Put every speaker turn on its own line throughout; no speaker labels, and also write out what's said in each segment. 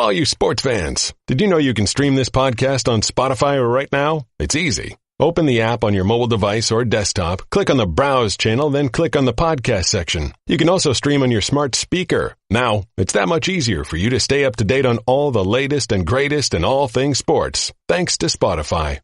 all you sports fans, did you know you can stream this podcast on Spotify right now? It's easy. Open the app on your mobile device or desktop, click on the Browse channel, then click on the podcast section. You can also stream on your smart speaker. Now, it's that much easier for you to stay up to date on all the latest and greatest in all things sports, thanks to Spotify.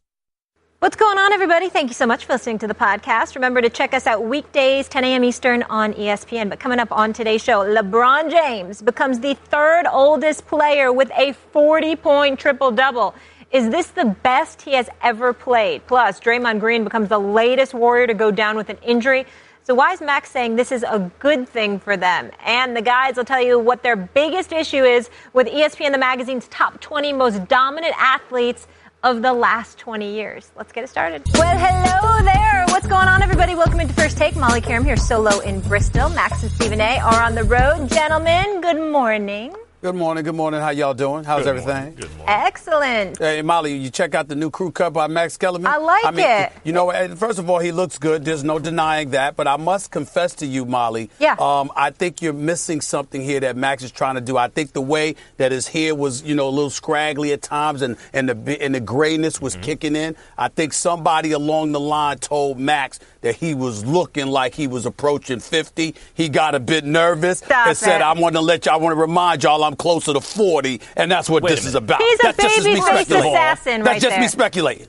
What's going on, everybody? Thank you so much for listening to the podcast. Remember to check us out weekdays, 10 a.m. Eastern on ESPN. But coming up on today's show, LeBron James becomes the third oldest player with a 40-point triple-double. Is this the best he has ever played? Plus, Draymond Green becomes the latest Warrior to go down with an injury. So why is Max saying this is a good thing for them? And the guys will tell you what their biggest issue is with ESPN, the magazine's top 20 most dominant athletes of the last 20 years. Let's get it started. Well, hello there. What's going on, everybody? Welcome into First Take. Molly Karam here solo in Bristol. Max and Stephen A. are on the road. Gentlemen, good morning.
Good morning. Good morning. How y'all doing? How's everything?
Good morning.
Excellent.
Hey, Molly, you check out the new crew cut by Max Kellerman?
I like it.
You know, first of all, he looks good. There's no denying that. But I must confess to you, Molly, I think you're missing something here that Max is trying to do. I think the way that his hair was, a little scraggly at times and the grayness was kicking in, I think somebody along the line told Max that he was looking like he was approaching 50. He got a bit nervous and said, I want to remind y'all I'm closer to 40, and that's what this is about.
He's a baby-faced assassin
That's just me speculating.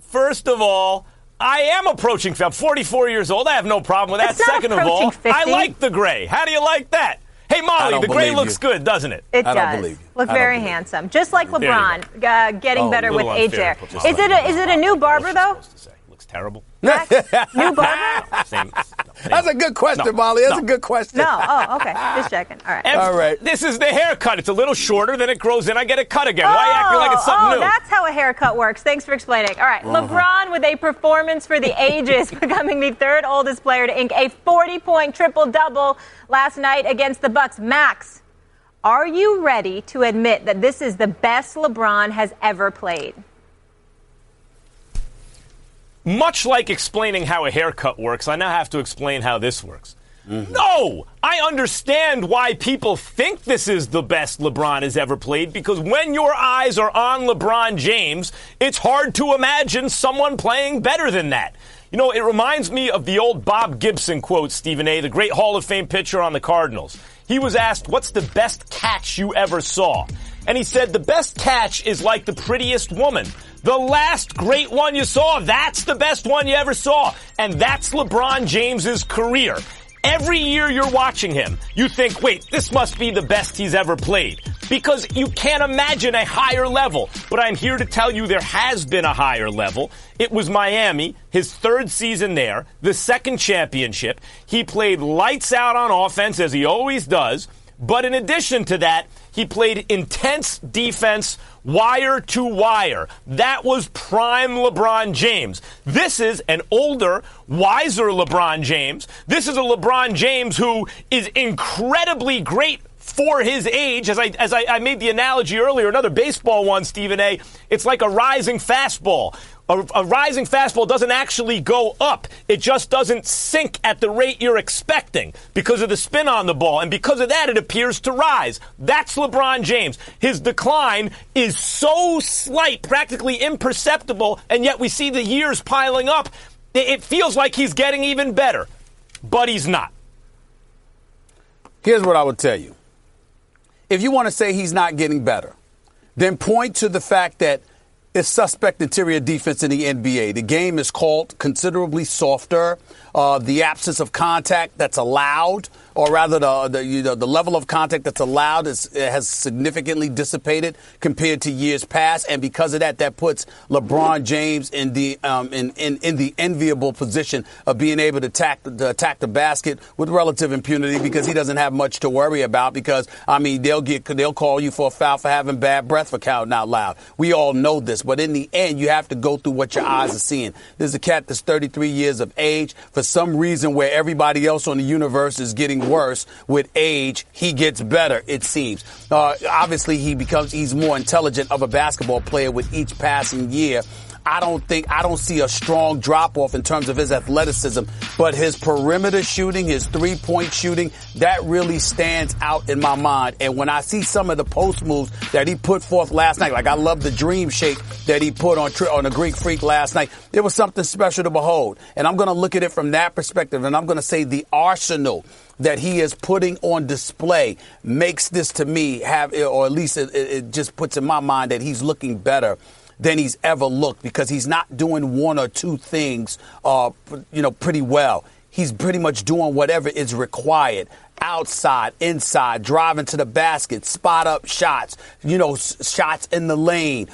First of all, I am approaching 50. I'm 44 years old. I have no problem with that. Second of all,
50.
I like the gray. How do you like that? Hey, Molly, the gray looks good, doesn't it?
It does.
I don't believe you.
Look very handsome. Just like LeBron, getting better with age there. Is it a new barber, though?
Looks terrible.
Max? New barber?
That's a good question, Molly. That's a good question.
No. Oh, okay. Just checking. All right.
All right.
This is the haircut. It's a little shorter, then it grows in. I get it cut again. Why acting like it's something new?
That's how a haircut works. Thanks for explaining. All right. LeBron with a performance for the ages, becoming the third oldest player to ink a 40-point triple-double last night against the Bucks. Max, are you ready to admit that this is the best LeBron has ever played?
Much like explaining how a haircut works, I now have to explain how this works. No! I understand why people think this is the best LeBron has ever played, because when your eyes are on LeBron James, it's hard to imagine someone playing better than that. You know, it reminds me of the old Bob Gibson quote, Stephen A., the great Hall of Fame pitcher on the Cardinals. He was asked, what's the best catch you ever saw? And he said, the best catch is like the prettiest woman. The last great one you saw, that's the best one you ever saw. And that's LeBron James's career. Every year you're watching him, you think, wait, this must be the best he's ever played. Because you can't imagine a higher level. But I'm here to tell you there has been a higher level. It was Miami, his third season there, the second championship. He played lights out on offense, as he always does. But in addition to that, he played intense defense, wire to wire. That was prime LeBron James. This is an older, wiser LeBron James. This is a LeBron James who is incredibly great for his age. As I made the analogy earlier, another baseball one, Stephen A., it's like a rising fastball. A rising fastball doesn't actually go up. It just doesn't sink at the rate you're expecting because of the spin on the ball. And because of that, it appears to rise. That's LeBron James. His decline is so slight, practically imperceptible, and yet we see the years piling up. It feels like he's getting even better, but he's not.
Here's what I would tell you. If you want to say he's not getting better, then point to the fact that it's suspect interior defense in the NBA. The game is called considerably softer. The absence of contact that's allowed, or rather the level of contact that's allowed has significantly dissipated compared to years past. And because of that, that puts LeBron James in the enviable position of being able to attack the basket with relative impunity, because he doesn't have much to worry about. Because, I mean, they'll call you for a foul for having bad breath for counting out loud. We all know this. But in the end, you have to go through what your eyes are seeing. There's a cat that's 33 years of age. For some reason, where everybody else on the universe is getting worse with age, he gets better, it seems. Obviously, he's more intelligent of a basketball player with each passing year. I don't see a strong drop off in terms of his athleticism, but his perimeter shooting, his 3-point shooting, that really stands out in my mind. And when I see some of the post moves that he put forth last night, like I love the dream shake that he put on the Greek Freak last night, it was something special to behold. And I'm going to look at it from that perspective, and I'm going to say the arsenal that he is putting on display makes this, to me, or at least it just puts in my mind that he's looking better than he's ever looked, because he's not doing one or two things, pretty well. He's pretty much doing whatever is required. Outside, inside, driving to the basket, spot up shots, shots in the lane,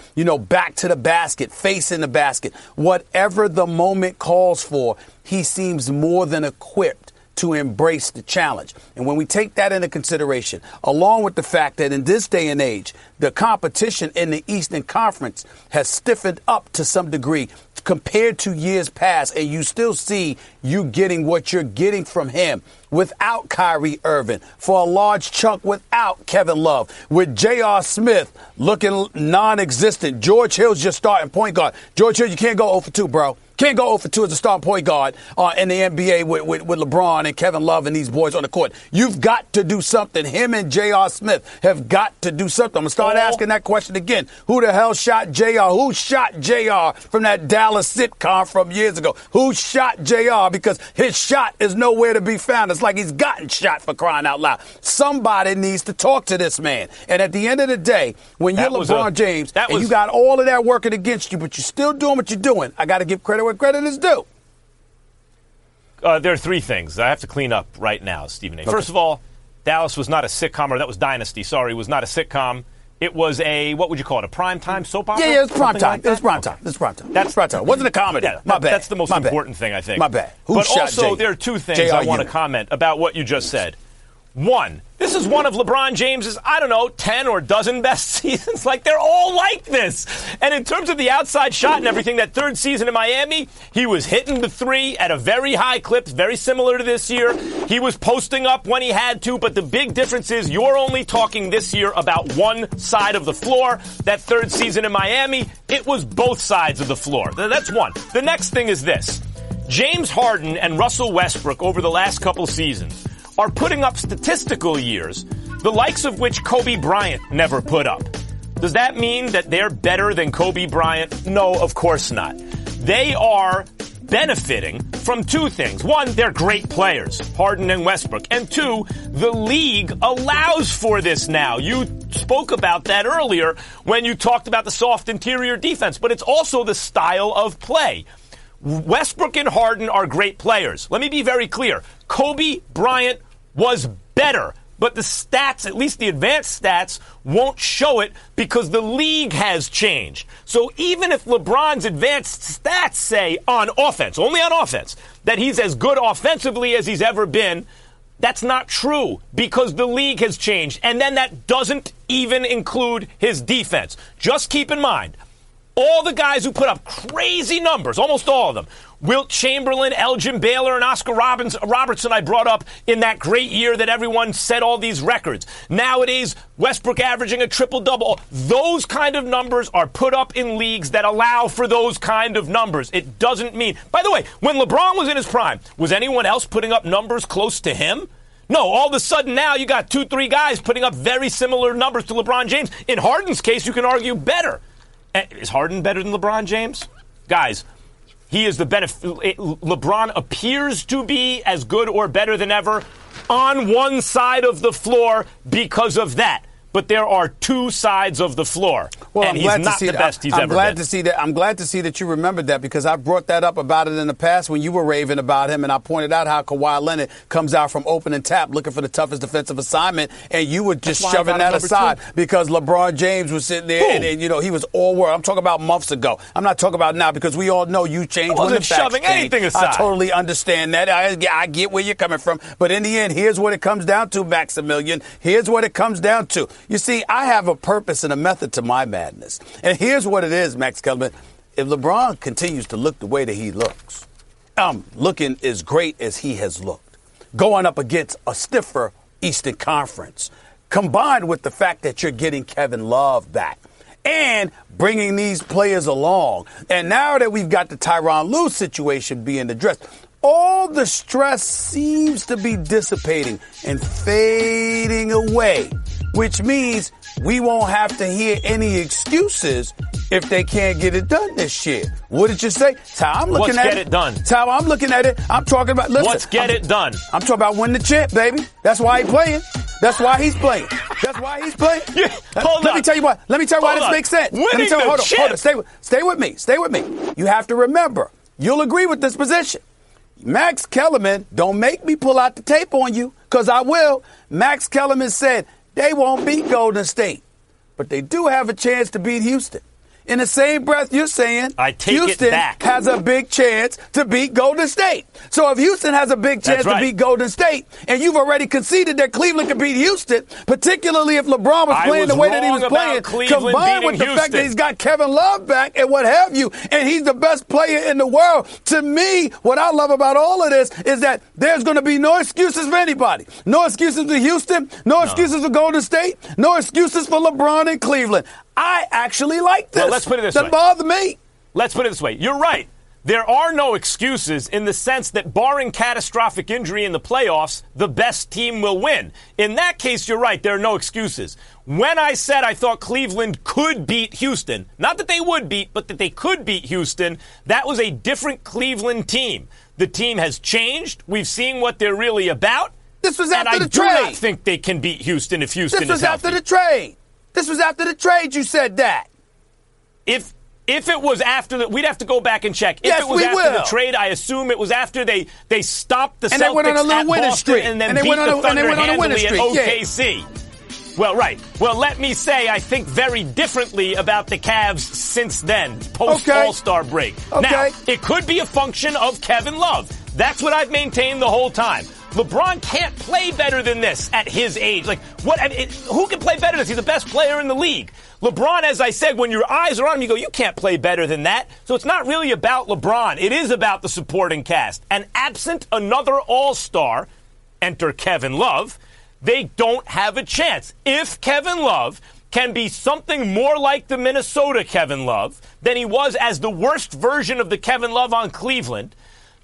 back to the basket, facing the basket. Whatever the moment calls for, he seems more than equipped to embrace the challenge. And when we take that into consideration, along with the fact that in this day and age, the competition in the Eastern Conference has stiffened up to some degree compared to years past, and you still see you getting what you're getting from him without Kyrie Irving, for a large chunk without Kevin Love, with J.R. Smith looking non-existent. George Hill's just starting point guard. George Hill, you can't go 0 for 2, bro. Can't go 0 for 2 as a starting point guard in the NBA with LeBron and Kevin Love and these boys on the court. You've got to do something. Him and J.R. Smith have got to do something. I'm going to start asking that question again. Who the hell shot J.R.? Who shot J.R. from that Dallas sitcom from years ago? Who shot J.R.? Because his shot is nowhere to be found. It's like he's gotten shot, for crying out loud. Somebody needs to talk to this man. And at the end of the day, when you're LeBron James and you got all of that working against you, but you're still doing what you're doing, I got to give credit where credit is due.
There are three things I have to clean up right now, Stephen A. Okay. First of all, Dallas was not a sitcom, or that was Dynasty. Sorry, it was not a sitcom. It was what would you call it, a primetime soap opera?
Yeah, it's prime time. It's prime time. It's prime time. That's prime time. It wasn't a comedy.
Yeah,
My bad.
That's the most important thing, I think.
My bad.
But also, there are two things I want to comment about what you just said. One, this is one of LeBron James's, 10 or dozen best seasons. Like, they're all like this. And in terms of the outside shot and everything, that third season in Miami, he was hitting the three at a very high clip, very similar to this year. He was posting up when he had to, but the big difference is you're only talking this year about one side of the floor. That third season in Miami, it was both sides of the floor. That's one. The next thing is this. James Harden and Russell Westbrook over the last couple seasons are putting up statistical years, the likes of which Kobe Bryant never put up. Does that mean that they're better than Kobe Bryant? No, of course not. They are benefiting from two things. One, they're great players, Harden and Westbrook. And two, the league allows for this now. You spoke about that earlier when you talked about the soft interior defense, but it's also the style of play. Westbrook and Harden are great players. Let me be very clear. Kobe Bryant was better, but the stats, at least the advanced stats, won't show it because the league has changed. So even if LeBron's advanced stats say on offense, only on offense, that he's as good offensively as he's ever been, that's not true because the league has changed. And then that doesn't even include his defense. Just keep in mind, all the guys who put up crazy numbers, almost all of them, Wilt Chamberlain, Elgin Baylor, and Oscar Robertson I brought up in that great year that everyone set all these records. Nowadays, Westbrook averaging a triple-double. Those kind of numbers are put up in leagues that allow for those kind of numbers. It doesn't mean... By the way, when LeBron was in his prime, was anyone else putting up numbers close to him? No, all of a sudden now you got 2-3 guys putting up very similar numbers to LeBron James. In Harden's case, you can argue better. Is Harden better than LeBron James? Guys, he is the benefit. LeBron appears to be as good or better than ever on one side of the floor because of that. But there are two sides of the floor, and he's not the best he's ever been.
I'm glad to see that you remembered that because I brought that up about it in the past when you were raving about him, and I pointed out how Kawhi Leonard comes out from open and tap looking for the toughest defensive assignment, and you were just shoving that aside because LeBron James was sitting there, and he was all world. I'm talking about months ago. I'm not talking about now because we all know you changed when the facts
shoving
changed.
Anything aside.
I totally understand that. I get where you're coming from, but in the end, here's what it comes down to, Maximilian. Here's what it comes down to. You see, I have a purpose and a method to my madness. And here's what it is, Max Kellerman. If LeBron continues to look the way that he looks, looking as great as he has looked, going up against a stiffer Eastern Conference, combined with the fact that you're getting Kevin Love back, and bringing these players along. And now that we've got the Tyronn Lue situation being addressed, all the stress seems to be dissipating and fading away, which means we won't have to hear any excuses if they can't get it done this year. What did you say? How I'm looking at it.
Let's get it done.
How I'm looking at it. I'm talking about, listen.
Let's get it done.
I'm talking about winning the chip, baby. That's why he's playing. That's why he's playing. That's why he's playing. Let me tell you why this makes sense.
Winning
Let me tell you, hold on. Stay with me. You have to remember, you'll agree with this position. Max Kellerman, don't make me pull out the tape on you, because I will. Max Kellerman said they won't beat Golden State, but they do have a chance to beat Houston. In the same breath, you're saying Houston has a big chance to beat Golden State. So if Houston has a big chance to beat Golden State, and you've already conceded that Cleveland could beat Houston, particularly if LeBron was playing the way that he was playing, combined with the fact that he's got Kevin Love back and what have you, and he's the best player in the world. To me, what I love about all of this is that there's going to be no excuses for anybody. No excuses for Houston, no excuses for Golden State, no excuses for LeBron and Cleveland. I actually like this.
Well, let's put it this way.
Doesn't bother me.
Let's put it this way. You're right. There are no excuses in the sense that barring catastrophic injury in the playoffs, the best team will win. In that case, you're right. There are no excuses. When I said I thought Cleveland could beat Houston, not that they would beat, but that they could beat Houston, that was a different Cleveland team. The team has changed. We've seen what they're really about.
This was after the
trade.
trade.
I do not think they can beat Houston if Houston is healthy.
This was after the trade. This was after the trade you said that.
If it was after we'd have to go back and check. If it was after the trade, I assume it was after they stopped the
and
Celtics
they went on a little
at
winning
Boston
streak.
and then beat the Thunder handily at OKC.
Yeah.
Well, right. Well, let me say I think very differently about the Cavs since then, post-All-Star break. Now, it could be a function of Kevin Love. That's what I've maintained the whole time. LeBron can't play better than this at his age. Who can play better than this? He's the best player in the league. LeBron, as I said, when your eyes are on him, you go, you can't play better than that. So it's not really about LeBron. It is about the supporting cast. And absent another all-star, enter Kevin Love, they don't have a chance. If Kevin Love can be something more like the Minnesota Kevin Love than he was as the worst version of the Kevin Love on Cleveland,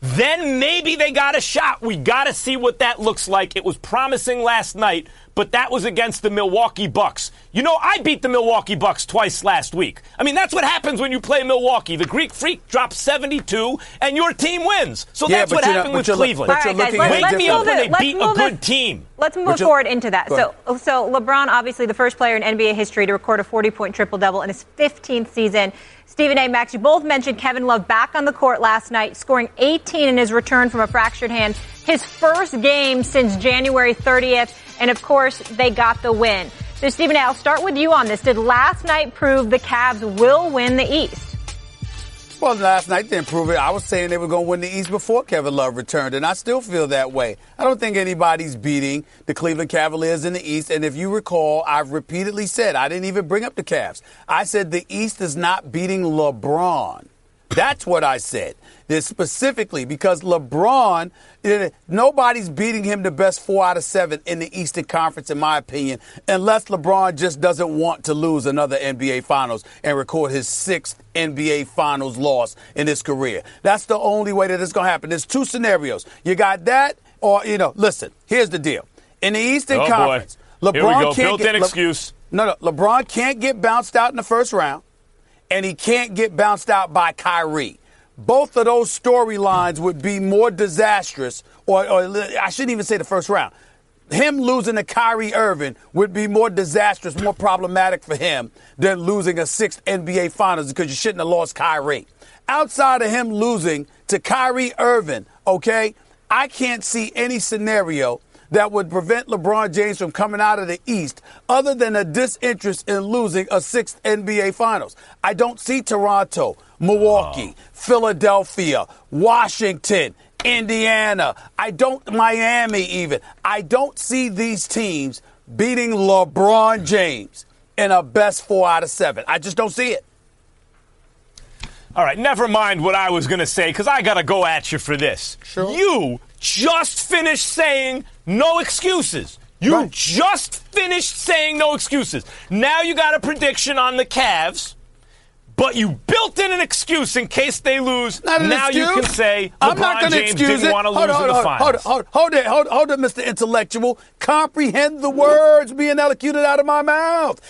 then maybe they got a shot. We got to see what that looks like. It was promising last night, but that was against the Milwaukee Bucks. You know, I beat the Milwaukee Bucks twice last week. I mean, that's what happens when you play Milwaukee. The Greek Freak drops 72, and your team wins. So that's what happened with Cleveland.
All right, guys,
wake me up when they beat a good team.
Let's move forward into that. So LeBron, obviously the first player in NBA history to record a 40-point triple-double in his 15th season. Stephen A. Max, you both mentioned Kevin Love back on the court last night, scoring 18 in his return from a fractured hand. His first game since January 30th, and of course, they got the win. So, Stephen A., I'll start with you on this. Did last night prove the Cavs will win the East?
Well, last night didn't prove it. I was saying they were going to win the East before Kevin Love returned, and I still feel that way. I don't think anybody's beating the Cleveland Cavaliers in the East, and if you recall, I've repeatedly said, I didn't even bring up the Cavs. I said the East is not beating LeBron. That's what I said. This specifically because LeBron, nobody's beating him the best 4 out of 7 in the Eastern Conference, in my opinion, unless LeBron just doesn't want to lose another NBA Finals and record his 6th NBA Finals loss in his career. That's the only way that it's going to happen. There's 2 scenarios. You got that or, listen, here's the deal. In the Eastern Conference,
LeBron
Here we go.
can't Built-in excuse.
No, LeBron can't get bounced out in the first round, and he can't get bounced out by Kyrie. Both of those storylines would be more disastrous, or I shouldn't even say the first round. Him losing to Kyrie Irving would be more disastrous, more problematic for him than losing a 6th NBA Finals because you shouldn't have lost Kyrie. Outside of him losing to Kyrie Irving, okay, I can't see any scenario that would prevent LeBron James from coming out of the East other than a disinterest in losing a 6th NBA Finals. I don't see Toronto, Milwaukee, Philadelphia, Washington, Indiana. Miami even. I don't see these teams beating LeBron James in a best 4 out of 7. I just don't see it.
All right, never mind what I was going to say, because I got to go at you for this.
Sure.
You just finished saying no excuses. You just finished saying no excuses. Now you got a prediction on the Cavs, but you built in an excuse in case they lose. Now you can say LeBron James didn't want to lose in the finals.
Hold it, Mr. Intellectual. Comprehend the words being elocuted out of my mouth.